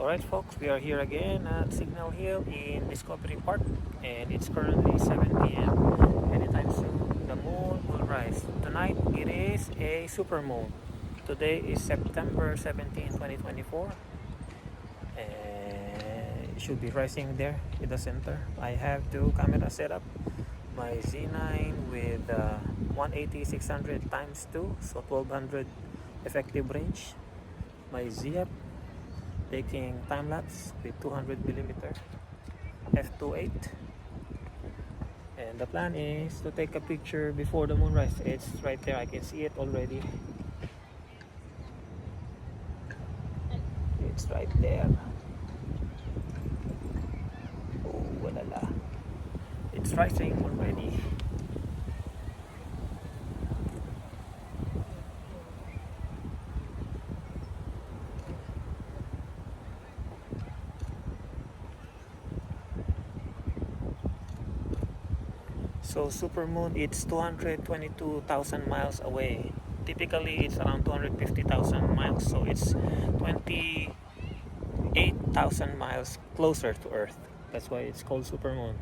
Alright folks, we are here again at Signal Hill in Discovery Park, and it's currently 7 p.m. Anytime soon the moon will rise. Tonight it is a supermoon. Today is September 17, 2024, and it should be rising there in the center. I have two camera set up. My Z9 with 180-600 times 2, so 1200 effective range. My ZF taking time-lapse with 200mm f2.8, and the plan is to take a picture before the moon rise. It's right there, I can see it already. It's right there. Oh, walala. It's rising already. So supermoon, it's 222,000 miles away. Typically it's around 250,000 miles, so it's 28,000 miles closer to Earth. That's why it's called supermoon.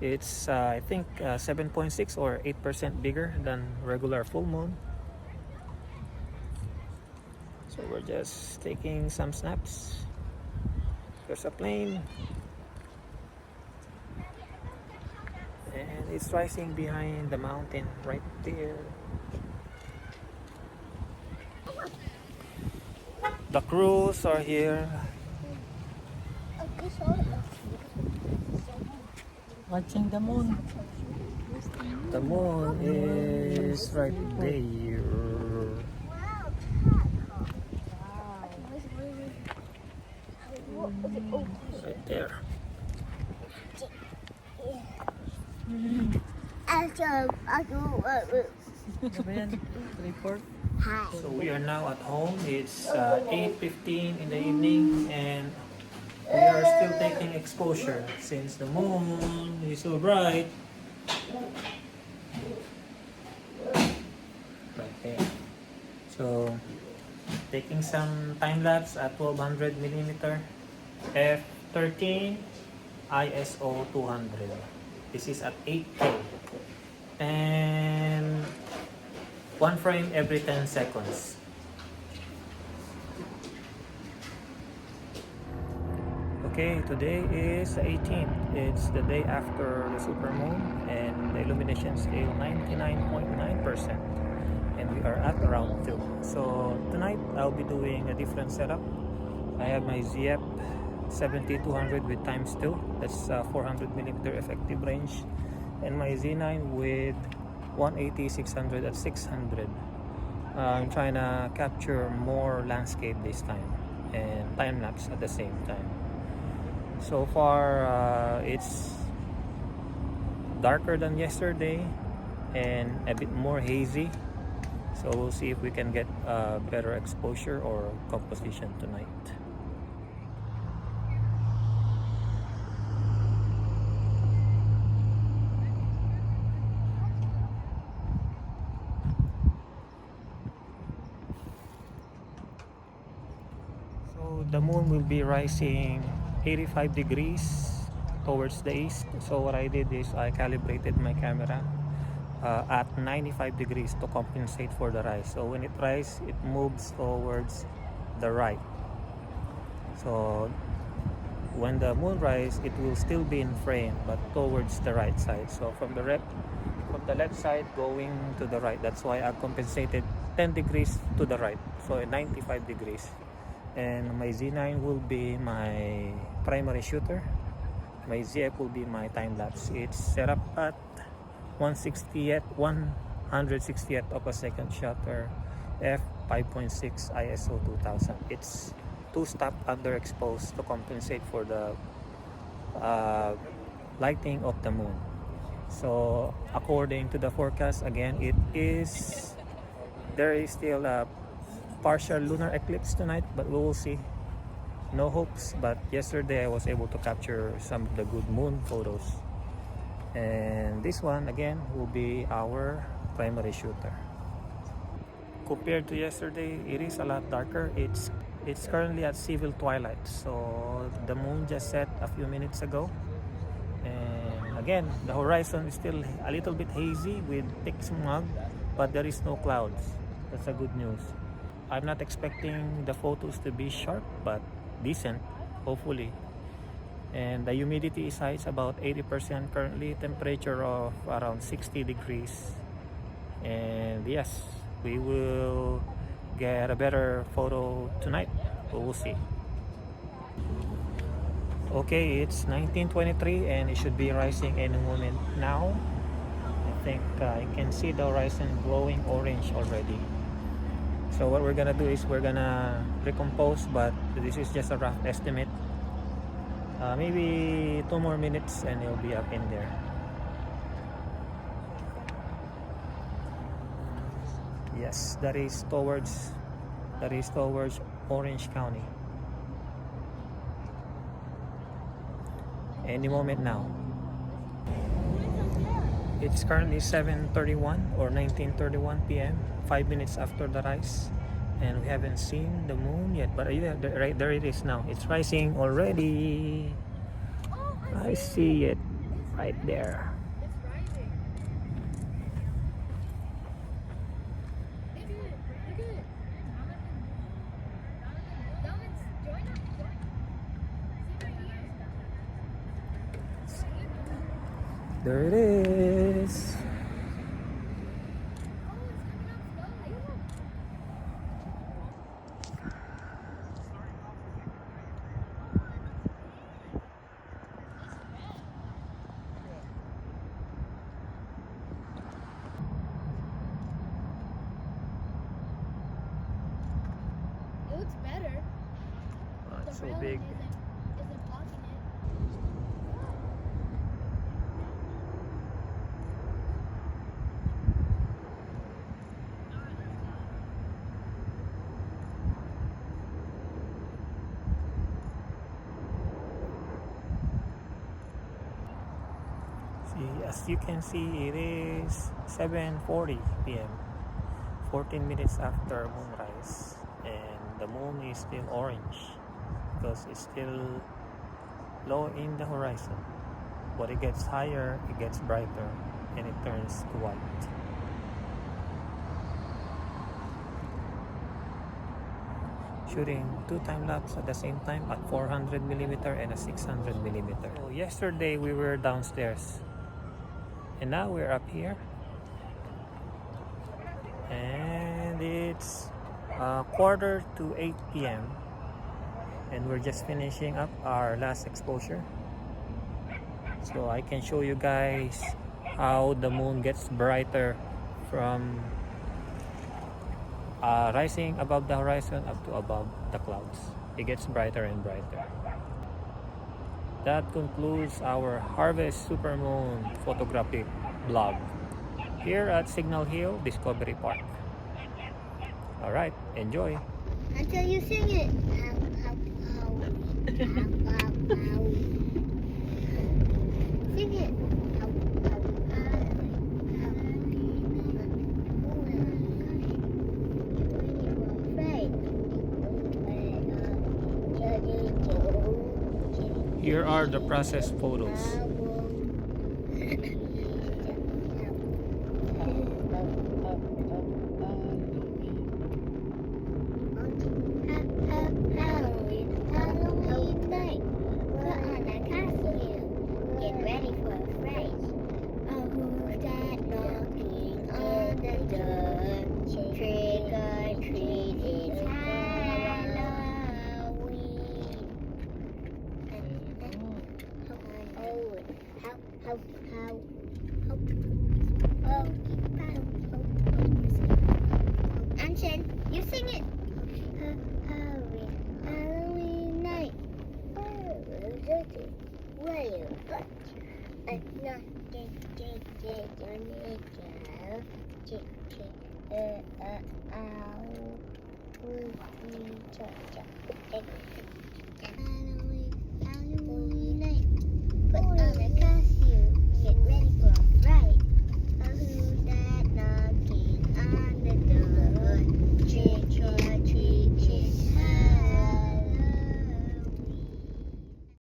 It's I think 7.6 or 8% bigger than regular full moon. So we're just taking some snaps. There's a plane, and it's rising behind the mountain right there. The crews are here. Watching the moon. The moon is right there. Right there. Report. So we are now at home. It's 8:15 in the evening, and we are still taking exposure since the moon is so bright. Right there. So taking some time lapse at 1200mm f13 ISO 200. This is at 8K, and one frame every 10 seconds. Okay, today is the 18th. It's the day after the supermoon, and the illumination scale 99.9%, and we are at around 2. So tonight I'll be doing a different setup. I have my ZF 70-200 with times 2, that's 400mm effective range, and my Z9 with 180-600 at 600. I'm trying to capture more landscape this time and time-lapse at the same time. So far it's darker than yesterday and a bit more hazy, so we'll see if we can get better exposure or composition tonight. The moon will be rising 85 degrees towards the east. So what I did is I calibrated my camera at 95 degrees to compensate for the rise. So when it rises, it moves towards the right. So when the moon rises, it will still be in frame, but towards the right side. So from the left side going to the right. That's why I compensated 10 degrees to the right, so 95 degrees. And my Z9 will be my primary shooter. My ZF will be my time lapse. It's set up at 160th of a second shutter, f5.6 ISO 2000. It's 2-stop underexposed to compensate for the lighting of the moon. So according to the forecast, again, there is still a partial lunar eclipse tonight, but we will see. No hopes, but yesterday I was able to capture some of the good moon photos, and this one again will be our primary shooter. Compared to yesterday, it is a lot darker. It's It's currently at civil twilight, so the moon just set a few minutes ago. And again, the horizon is still a little bit hazy with thick smog, but there is no clouds. That's a good news. I'm not expecting the photos to be sharp, but decent, hopefully. And the humidity is high, it's about 80% currently, temperature of around 60 degrees. And yes, we will get a better photo tonight. We will see. Okay, it's 19:23 and it should be rising any moment now. I think I can see the horizon glowing orange already. So what we're gonna do is we're gonna recompose, but this is just a rough estimate. Maybe 2 more minutes and it'll be up in there. Yes, that is towards Orange County. Any moment now. It's currently 7:31 or 19:31 p.m. 5 minutes after the rise, and we haven't seen the moon yet. But yeah, right there it is now. It's rising already. I see it right there. There it is. It looks better. Oh, it's The so big. isn't blocking it. See, as you can see, it is 7:40 p.m. 14 minutes after moonrise, and the moon is still orange because it's still low in the horizon. But it gets higher, it gets brighter, and it turns to white. Shooting two time lapse at the same time at 400mm and a 600mm. So yesterday we were downstairs, and now we're up here, and it's quarter to 8 p.m. and we're just finishing up our last exposure, so I can show you guys how the moon gets brighter from rising above the horizon up to above the clouds. It gets brighter and brighter. That concludes our Harvest Supermoon photographic vlog here at Signal Hill Discovery Park. Alright, enjoy! Until you sing it. Sing it. Here are the process photos. Anshin, you sing it. Halloween night.